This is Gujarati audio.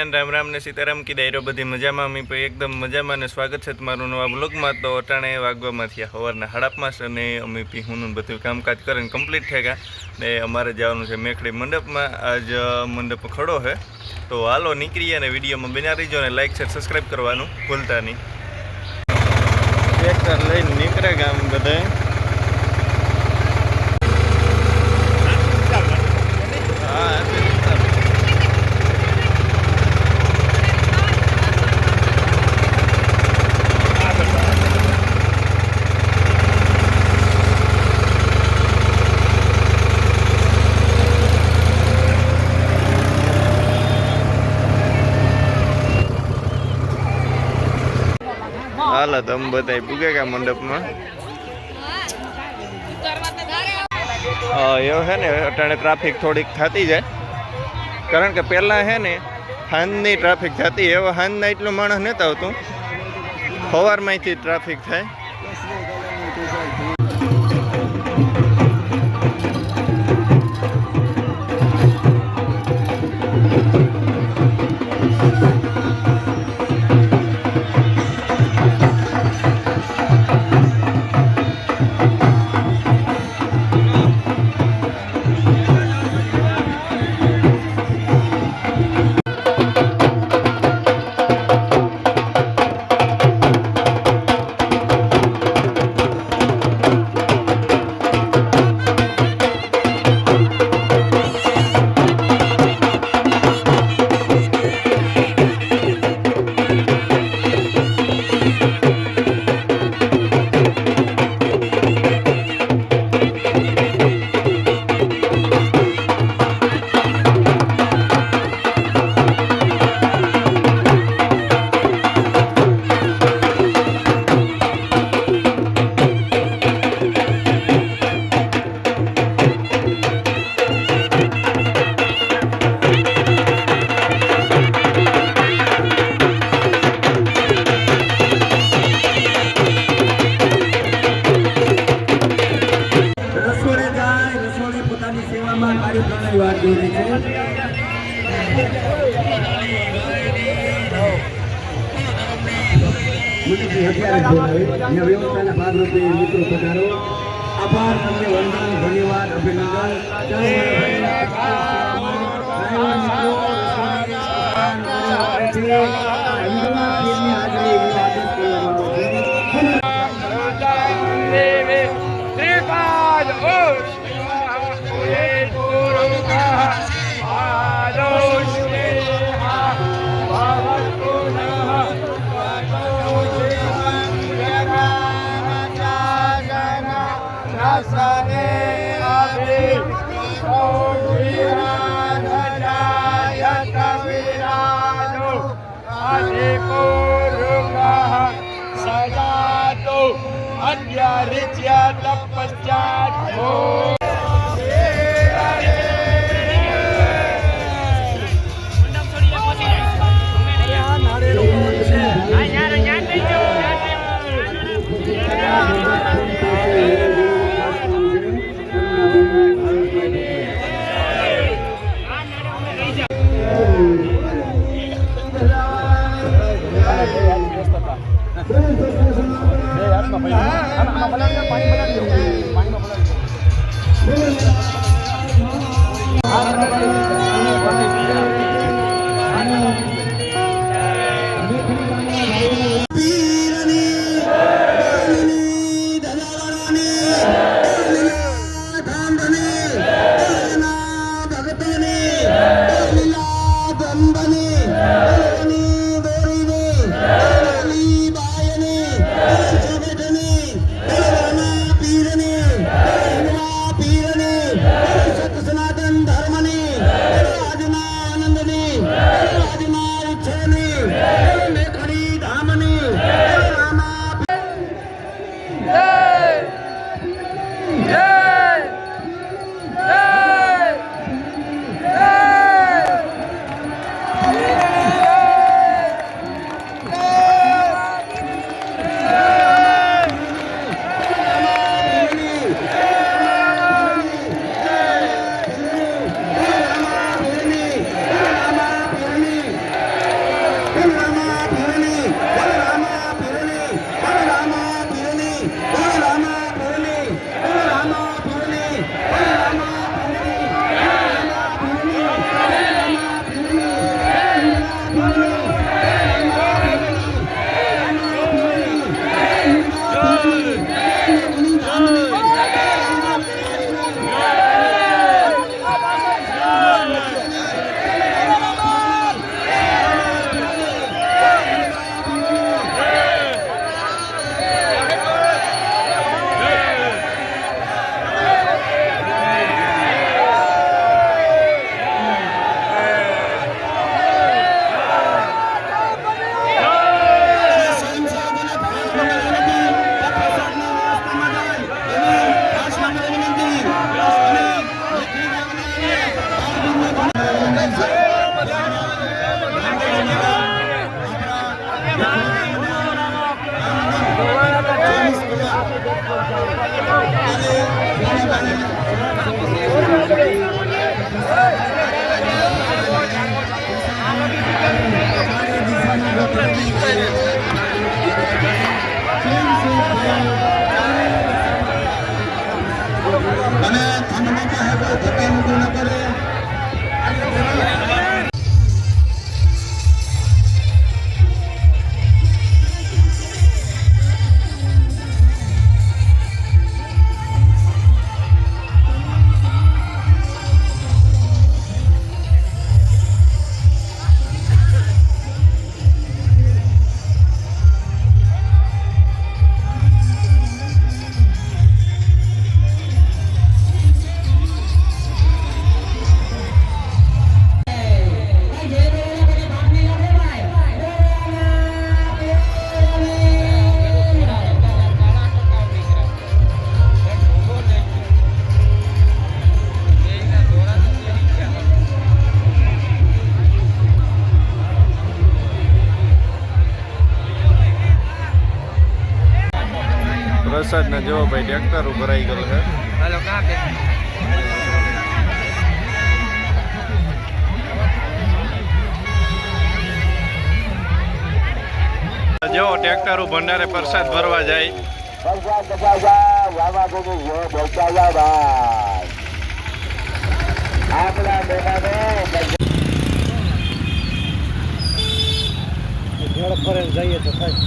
બધાને રામ રામ ને સીતારામ કી ડાયરો બધી મજામાં અમે પણ એકદમ મજામાં ને સ્વાગત છે તમારું નવા બ્લોગમાં। તો અટાણે વાગવામાં થયા સવારના 5:30 અને અમે પીહુંનું બધું કામકાજ કરીને કમ્પ્લીટ થઈ ગયા ને અમારે જવાનું છે મેખડી મંડપમાં। આજ મંડપ ખડો છે તો હાલો નીકળીએ અને વિડીયોમાં બન્યા રહીજો ને લાઈક શેર સબસ્ક્રાઈબ કરવાનું ભૂલતા નહીં। ટ્રેક્ટર લઈને નીકળે ગામ બધા હાલો તો અમે બધા પૂગે ગયા મંડપમાં। એવું છે ને અટાણે ટ્રાફિક થોડીક થતી જાય કારણ કે પહેલાં છે ને હાંજની ટ્રાફિક થતી, હવે હાંજના એટલું માણસ નહોતું આવતું, સવારમાંથી ટ્રાફિક થાય। વ્યવસ્થાના ભાગરૂપે મિત્રો પધારો। આભાર, તમને વંદન, ધન્યવાદ, પ્રસાદના જો ભાઈ ટ્રેક્ટરો ભરાઈ ગયેલ છે. હાલો કાં કે જો ટ્રેક્ટરો ભંડારે પ્રસાદ ભરવા જાય. જઈએ તો થાય.